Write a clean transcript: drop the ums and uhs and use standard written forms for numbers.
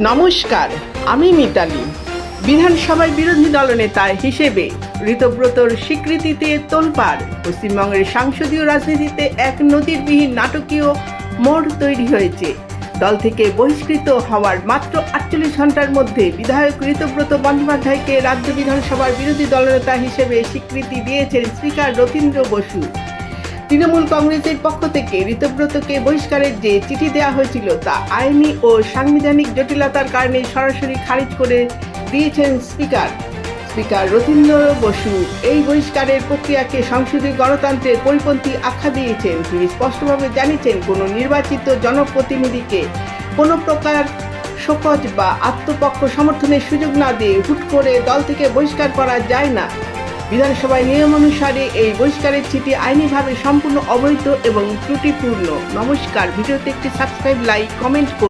নমস্কার, আমি মিতালি। বিধানসভায় বিরোধী দলনেতা হিসেবে ঋতব্রতর স্বীকৃতিতে তোলপাড়। পশ্চিমবঙ্গের সংসদীয় রাজনীতিতে এক নজিরবিহীন নাটকীয় মোড় তৈরি হয়েছে। দল থেকে বহিষ্কৃত হওয়ার মাত্র 48 ঘন্টার মধ্যে বিধায়ক ঋতব্রত বন্দ্যোপাধ্যায়কে রাজ্য বিধানসভার বিরোধী দলনেতা হিসেবে স্বীকৃতি দিয়েছেন স্পিকার রথীন্দ্র বসু। তৃণমূল কংগ্রেসের পক্ষ থেকে ঋতব্রতকে বহিষ্কারের যে চিঠি দেওয়া হয়েছিল তা আইনি ও সাংবিধানিক জটিলতার কারণে সরাসরি খারিজ করে দিয়েছেন স্পিকার রথীন্দ্র বসু। এই বহিষ্কারের প্রক্রিয়াকে সংসদীয় গণতন্ত্রের পরিপন্থী আখ্যা দিয়েছেন। তিনি স্পষ্টভাবে জানিয়েছেন, কোনো নির্বাচিত জনপ্রতিনিধিকে কোনো প্রকার শোকজ বা আত্মপক্ষ সমর্থনের সুযোগ না দিয়ে হুট করে দল থেকে বহিষ্কার করা যায় না। বিধানসভায় নিয়ম অনুসারে এই বহিষ্কারের চিঠি আইনিভাবে সম্পূর্ণ অবৈধ এবং ত্রুটিপূর্ণ। নমস্কার, ভিডিওতে একটি সাবস্ক্রাইব, লাইক, কমেন্ট করুন।